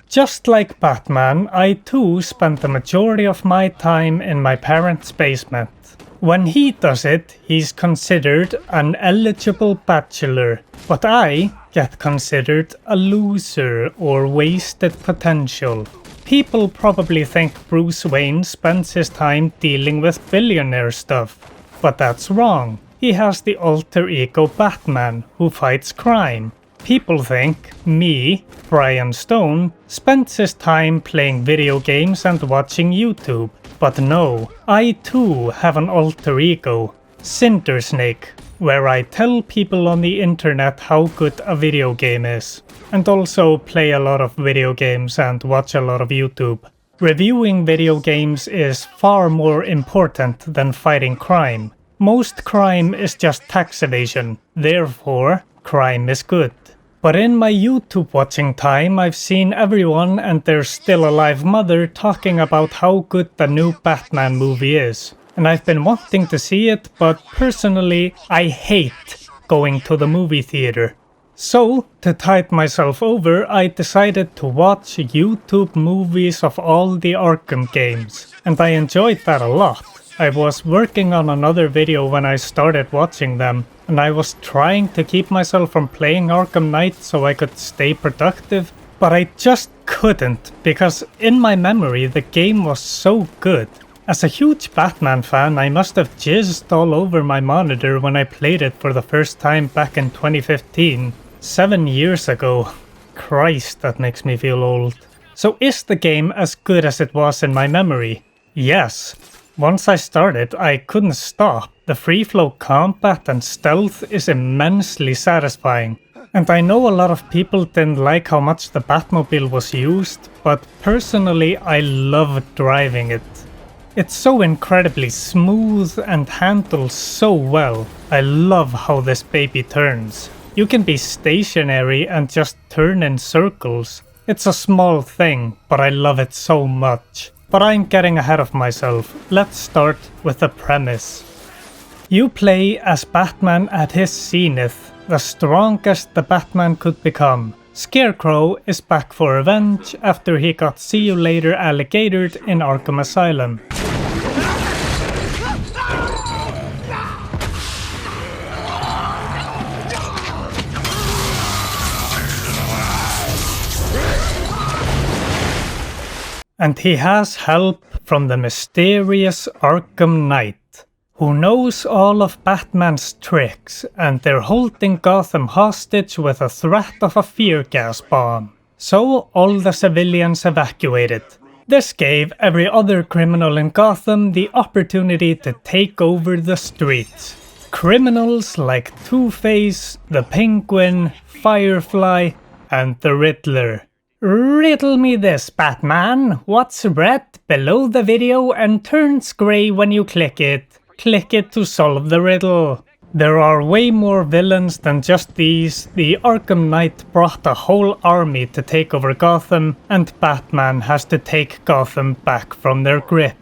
Just like Batman, I too spend the majority of my time in my parents' basement. When he does it, he's considered an eligible bachelor, but I get considered a loser or wasted potential. People probably think Bruce Wayne spends his time dealing with billionaire stuff, but that's wrong. He has the alter ego Batman, who fights crime. People think me, Brian Stone, spends his time playing video games and watching YouTube. But no, I too have an alter ego, Cinder Snake, where I tell people on the internet how good a video game is, and also play a lot of video games and watch a lot of YouTube. Reviewing video games is far more important than fighting crime. Most crime is just tax evasion, therefore crime is good. But in my YouTube watching time, I've seen everyone and their still alive mother talking about how good the new Batman movie is. And I've been wanting to see it, but personally, I hate going to the movie theater. So, to tide myself over, I decided to watch YouTube movies of all the Arkham games. And I enjoyed that a lot. I was working on another video when I started watching them, and I was trying to keep myself from playing Arkham Knight so I could stay productive, but I just couldn't, because in my memory the game was so good. As a huge Batman fan, I must have jizzed all over my monitor when I played it for the first time back in 2015, 7 years ago. Christ, that makes me feel old. So is the game as good as it was in my memory? Yes. Once I started, I couldn't stop. The free-flow combat and stealth is immensely satisfying. And I know a lot of people didn't like how much the Batmobile was used, but personally I love driving it. It's so incredibly smooth and handles so well. I love how this baby turns. You can be stationary and just turn in circles. It's a small thing, but I love it so much. But I'm getting ahead of myself. Let's start with the premise. You play as Batman at his zenith, the strongest the Batman could become. Scarecrow is back for revenge after he got see you later alligatored in Arkham Asylum. And he has help from the mysterious Arkham Knight, who knows all of Batman's tricks, and they're holding Gotham hostage with a threat of a fear gas bomb. So all the civilians evacuated. This gave every other criminal in Gotham the opportunity to take over the streets. Criminals like Two-Face, the Penguin, Firefly, and the Riddler. Riddle me this, Batman. What's red below the video and turns grey when you click it? Click it to solve the riddle. There are way more villains than just these. The Arkham Knight brought a whole army to take over Gotham, and Batman has to take Gotham back from their grip.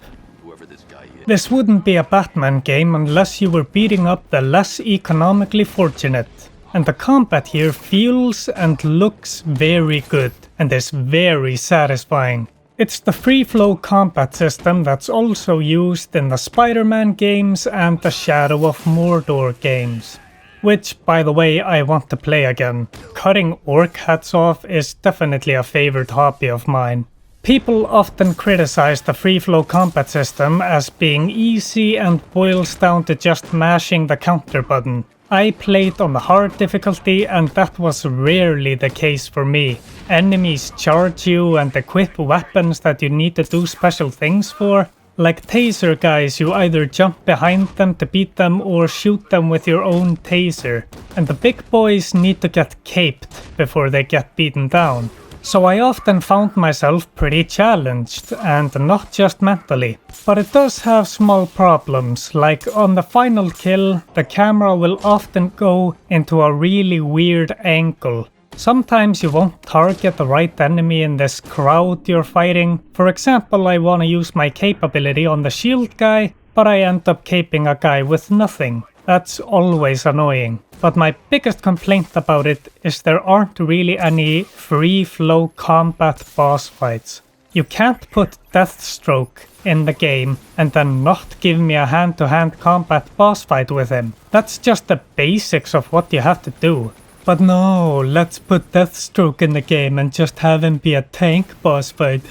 This wouldn't be a Batman game unless you were beating up the less economically fortunate. And the combat here feels and looks very good, and is very satisfying. It's the free-flow combat system that's also used in the Spider-Man games and the Shadow of Mordor games. Which, by the way, I want to play again. Cutting orc heads off is definitely a favorite hobby of mine. People often criticize the free-flow combat system as being easy and boils down to just mashing the counter button. I played on the hard difficulty and that was rarely the case for me. Enemies charge you and equip weapons that you need to do special things for. Like taser guys, you either jump behind them to beat them or shoot them with your own taser. And the big boys need to get caped before they get beaten down. So I often found myself pretty challenged, and not just mentally. But it does have small problems, like on the final kill, the camera will often go into a really weird angle. Sometimes you won't target the right enemy in this crowd you're fighting. For example, I wanna use my capability on the shield guy, but I end up caping a guy with nothing. That's always annoying. but my biggest complaint about it is there aren't really any free-flow combat boss fights. You can't put Deathstroke in the game and then not give me a hand-to-hand combat boss fight with him. That's just the basics of what you have to do. But no, let's put Deathstroke in the game and just have him be a tank boss fight.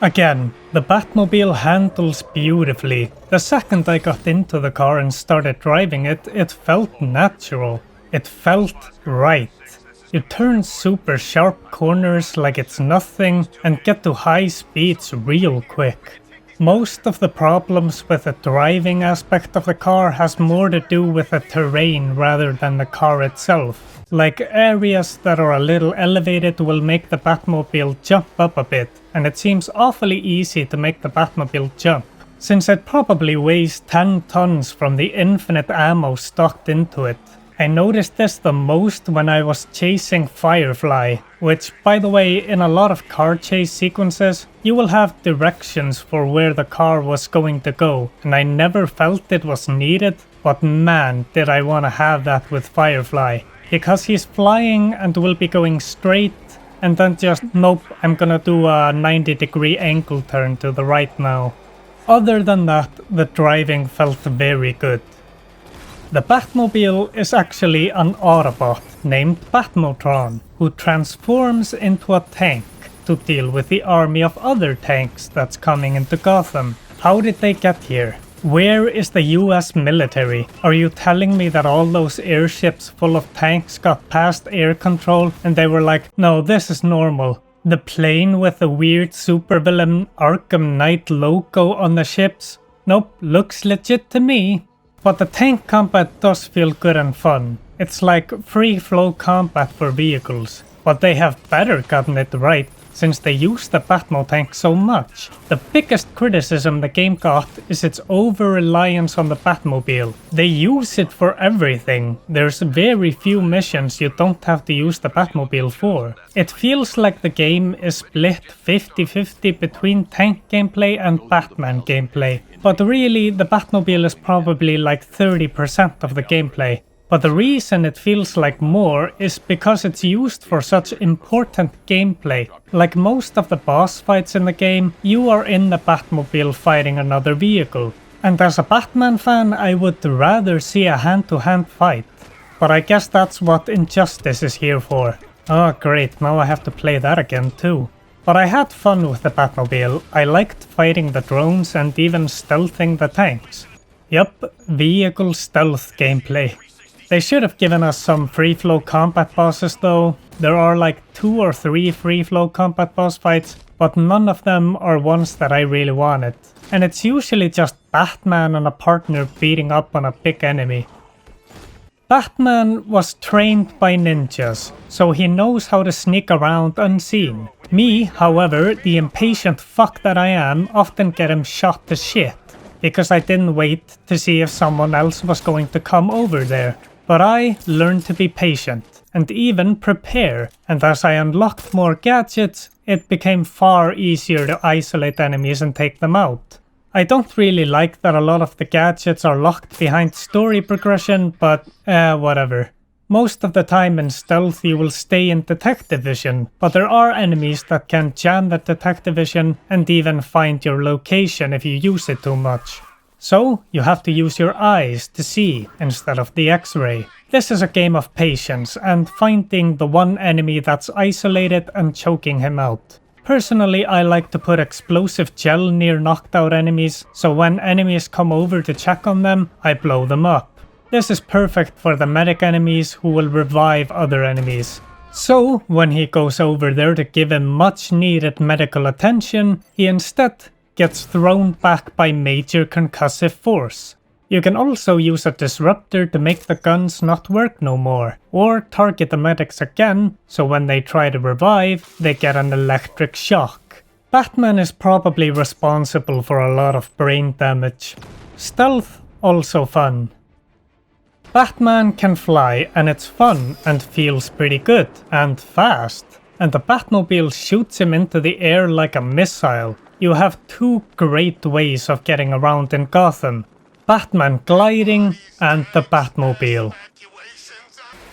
Again, the Batmobile handles beautifully. The second I got into the car and started driving it, it felt natural. It felt right. You turn super sharp corners like it's nothing and get to high speeds real quick. Most of the problems with the driving aspect of the car has more to do with the terrain rather than the car itself. Like areas that are a little elevated will make the Batmobile jump up a bit, and it seems awfully easy to make the Batmobile jump, since it probably weighs 10 tons from the infinite ammo stocked into it. I noticed this the most when I was chasing Firefly, which, by the way, in a lot of car chase sequences, you will have directions for where the car was going to go, and I never felt it was needed, but man, did I want to have that with Firefly. Because he's flying and will be going straight, and then just, nope, I'm gonna do a 90-degree angle turn to the right now. Other than that, the driving felt very good. The Batmobile is actually an Autobot named Batmotron, who transforms into a tank to deal with the army of other tanks that's coming into Gotham. How did they get here? Where is the US military? Are you telling me that all those airships full of tanks got past air control and they were like, no, this is normal? The plane with the weird supervillain Arkham Knight logo on the ships? Nope, looks legit to me. But the tank combat does feel good and fun. It's like free-flow combat for vehicles. But they have better gotten it right, since they use the Batmo tank so much. The biggest criticism the game got is its over-reliance on the Batmobile. They use it for everything. There's very few missions you don't have to use the Batmobile for. It feels like the game is split 50-50 between tank gameplay and Batman gameplay. But really, the Batmobile is probably like 30% of the gameplay. But the reason it feels like more is because it's used for such important gameplay. Like most of the boss fights in the game, you are in the Batmobile fighting another vehicle. And as a Batman fan, I would rather see a hand-to-hand fight. But I guess that's what Injustice is here for. Oh great, now I have to play that again too. But I had fun with the Batmobile. I liked fighting the drones and even stealthing the tanks. Yup, vehicle stealth gameplay. They should have given us some free-flow combat bosses though. There are like 2 or 3 free-flow combat boss fights, but none of them are ones that I really wanted. And it's usually just Batman and a partner beating up on a big enemy. Batman was trained by ninjas, so he knows how to sneak around unseen. Me, however, the impatient fuck that I am, often get him shot to shit, because I didn't wait to see if someone else was going to come over there. But I learned to be patient, and even prepare, and as I unlocked more gadgets, it became far easier to isolate enemies and take them out. I don't really like that a lot of the gadgets are locked behind story progression, but whatever. Most of the time in stealth you will stay in detective vision, but there are enemies that can jam the detective vision and even find your location if you use it too much. So, you have to use your eyes to see instead of the X-ray. This is a game of patience and finding the one enemy that's isolated and choking him out. Personally, I like to put explosive gel near knocked out enemies, so when enemies come over to check on them, I blow them up. This is perfect for the medic enemies who will revive other enemies. So, when he goes over there to give him much needed medical attention, he instead gets thrown back by major concussive force. You can also use a disruptor to make the guns not work no more, or target the medics again, so when they try to revive, they get an electric shock. Batman is probably responsible for a lot of brain damage. Stealth, also fun. Batman can fly, and it's fun and feels pretty good, and fast. And the Batmobile shoots him into the air like a missile. You have 2 great ways of getting around in Gotham. Batman gliding, and the Batmobile.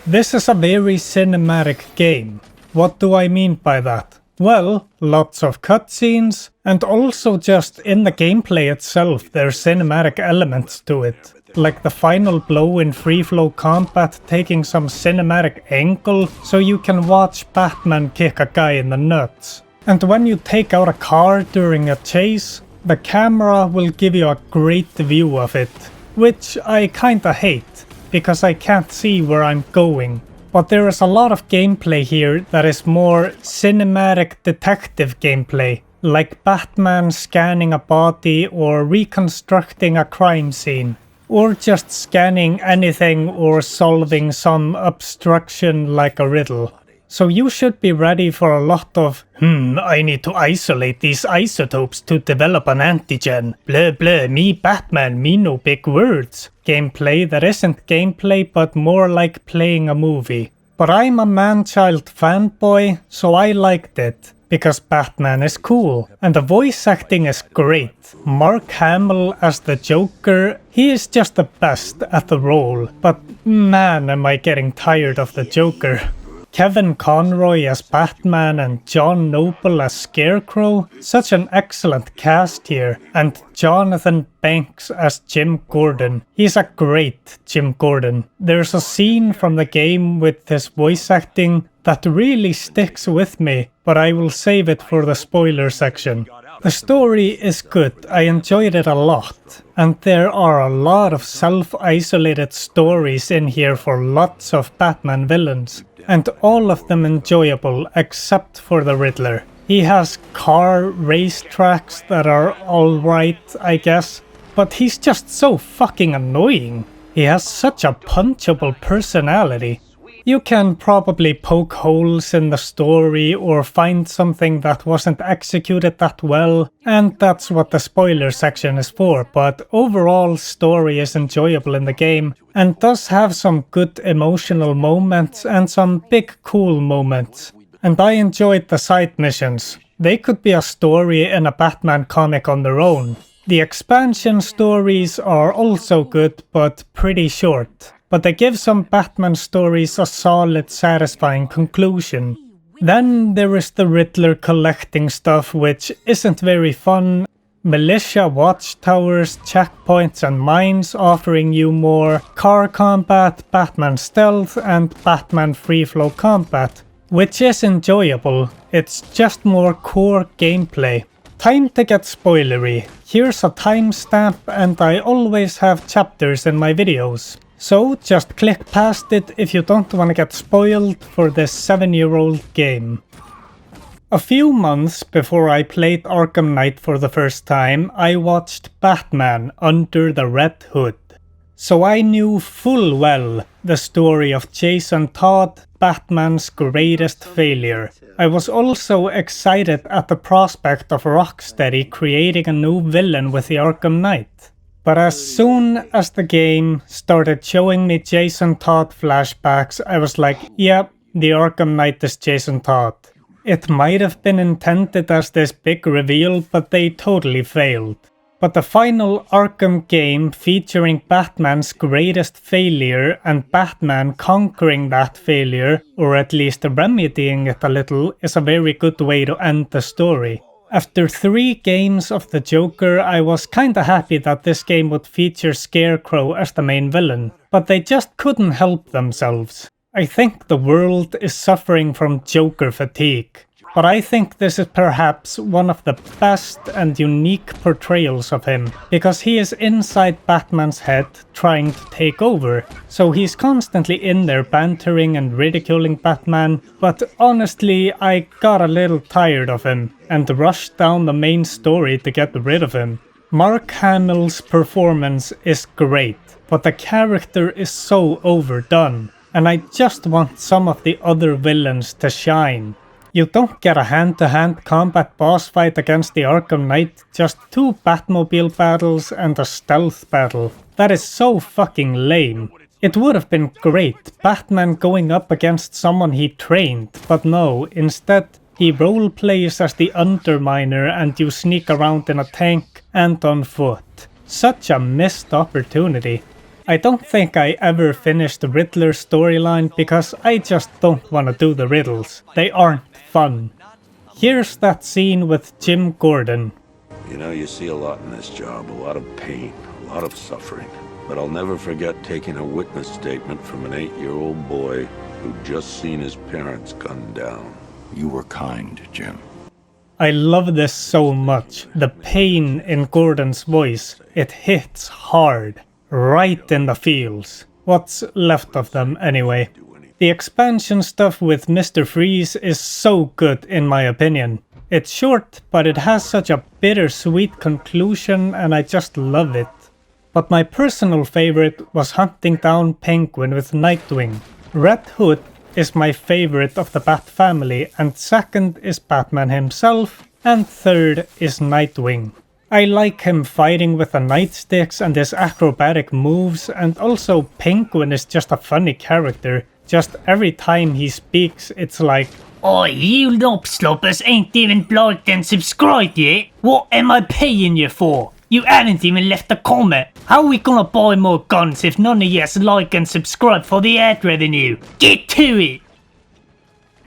This is a very cinematic game. What do I mean by that? Well, lots of cutscenes, and also just in the gameplay itself there's cinematic elements to it. Like the final blow in free-flow combat taking some cinematic angle so you can watch Batman kick a guy in the nuts. And when you take out a car during a chase, the camera will give you a great view of it, which I kinda hate, because I can't see where I'm going. But there is a lot of gameplay here that is more cinematic detective gameplay, like Batman scanning a body or reconstructing a crime scene, or just scanning anything or solving some obstruction like a riddle. So you should be ready for a lot of, I need to isolate these isotopes to develop an antigen, blah blah, me Batman, me no big words. Gameplay that isn't gameplay but more like playing a movie. But I'm a Manchild fanboy, so I liked it, because Batman is cool, and the voice acting is great. Mark Hamill as the Joker, he is just the best at the role, but man am I getting tired of the Joker. Kevin Conroy as Batman and John Noble as Scarecrow, such an excellent cast here, and Jonathan Banks as Jim Gordon. He's a great Jim Gordon. There's a scene from the game with his voice acting that really sticks with me, but I will save it for the spoiler section. The story is good, I enjoyed it a lot, and there are a lot of self-isolated stories in here for lots of Batman villains. And all of them enjoyable except for the Riddler. He has car race tracks that are alright, I guess, but he's just so fucking annoying. He has such a punchable personality. You can probably poke holes in the story or find something that wasn't executed that well, and that's what the spoiler section is for, but overall story is enjoyable in the game and does have some good emotional moments and some big cool moments. And I enjoyed the side missions. They could be a story in a Batman comic on their own. The expansion stories are also good but pretty short. But they give some Batman stories a solid, satisfying conclusion. Then there is the Riddler collecting stuff, which isn't very fun. Militia watchtowers, checkpoints and mines offering you more car combat, Batman stealth and Batman free-flow combat, which is enjoyable. It's just more core gameplay. Time to get spoilery. Here's a timestamp and I always have chapters in my videos. So just click past it if you don't want to get spoiled for this 7-year-old game. A few months before I played Arkham Knight for the first time, I watched Batman Under the Red Hood. So I knew full well the story of Jason Todd, Batman's greatest failure. I was also excited at the prospect of Rocksteady creating a new villain with the Arkham Knight. But as soon as the game started showing me Jason Todd flashbacks, I was like, yep, the Arkham Knight is Jason Todd. It might have been intended as this big reveal, but they totally failed. But the final Arkham game featuring Batman's greatest failure and Batman conquering that failure, or at least remedying it a little, is a very good way to end the story. After 3 games of the Joker, I was kinda happy that this game would feature Scarecrow as the main villain, but they just couldn't help themselves. I think the world is suffering from Joker fatigue, but I think this is perhaps one of the best and unique portrayals of him, because he is inside Batman's head trying to take over, so he's constantly in there bantering and ridiculing Batman, but honestly I got a little tired of him and rushed down the main story to get rid of him. Mark Hamill's performance is great, but the character is so overdone, and I just want some of the other villains to shine. You don't get a hand-to-hand combat boss fight against the Arkham Knight, just 2 Batmobile battles and a stealth battle. That is so fucking lame. It would have been great, Batman going up against someone he trained, but no, instead he roleplays as the Underminer and you sneak around in a tank and on foot. Such a missed opportunity. I don't think I ever finished the Riddler storyline because I just don't want to do the riddles. They aren't fun. Here's that scene with Jim Gordon. You know, you see a lot in this job, a lot of pain, a lot of suffering. But I'll never forget taking a witness statement from an 8-year-old boy who'd just seen his parents gunned down. You were kind, Jim. I love this so much. The pain in Gordon's voice. It hits hard. Right in the feels. What's left of them anyway. The expansion stuff with Mr. Freeze is so good in my opinion. It's short, but it has such a bittersweet conclusion and I just love it. But my personal favorite was hunting down Penguin with Nightwing. Red Hood is my favorite of the Bat family, and second is Batman himself, and third is Nightwing. I like him fighting with the nightsticks and his acrobatic moves, and also Penguin is just a funny character. Just every time he speaks, it's like, "Oi, you lobsloppers ain't even liked and subscribed yet? What am I paying you for? You hadn't even left a comment. How are we gonna buy more guns if none of yous like and subscribe for the ad revenue? Get to it!"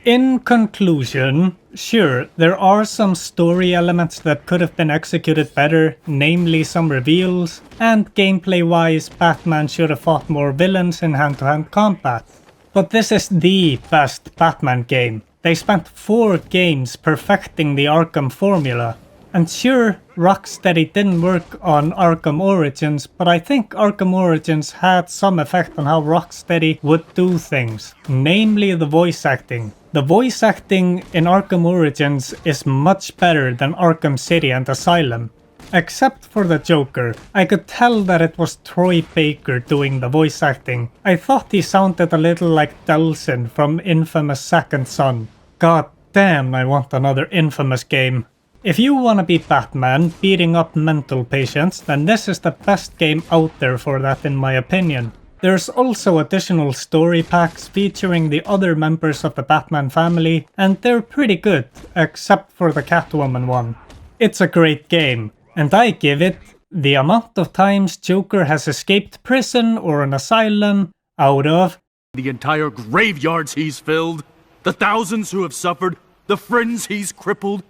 In conclusion, sure, there are some story elements that could have been executed better, namely some reveals, and gameplay-wise, Batman should have fought more villains in hand-to-hand combat. But this is the best Batman game. They spent 4 games perfecting the Arkham formula. And sure, Rocksteady didn't work on Arkham Origins, but I think Arkham Origins had some effect on how Rocksteady would do things, namely the voice acting. The voice acting in Arkham Origins is much better than Arkham City and Asylum. Except for the Joker, I could tell that it was Troy Baker doing the voice acting. I thought he sounded a little like Delsin from Infamous Second Son. God damn, I want another Infamous game. If you wanna be Batman beating up mental patients, then this is the best game out there for that in my opinion. There's also additional story packs featuring the other members of the Batman family, and they're pretty good, except for the Catwoman one. It's a great game, and I give it the amount of times Joker has escaped prison or an asylum out of the entire graveyards he's filled, the thousands who have suffered, the friends he's crippled.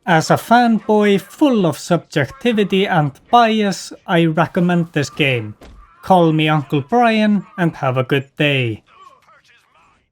As a fanboy full of subjectivity and bias, I recommend this game. Call me Uncle Brian and have a good day.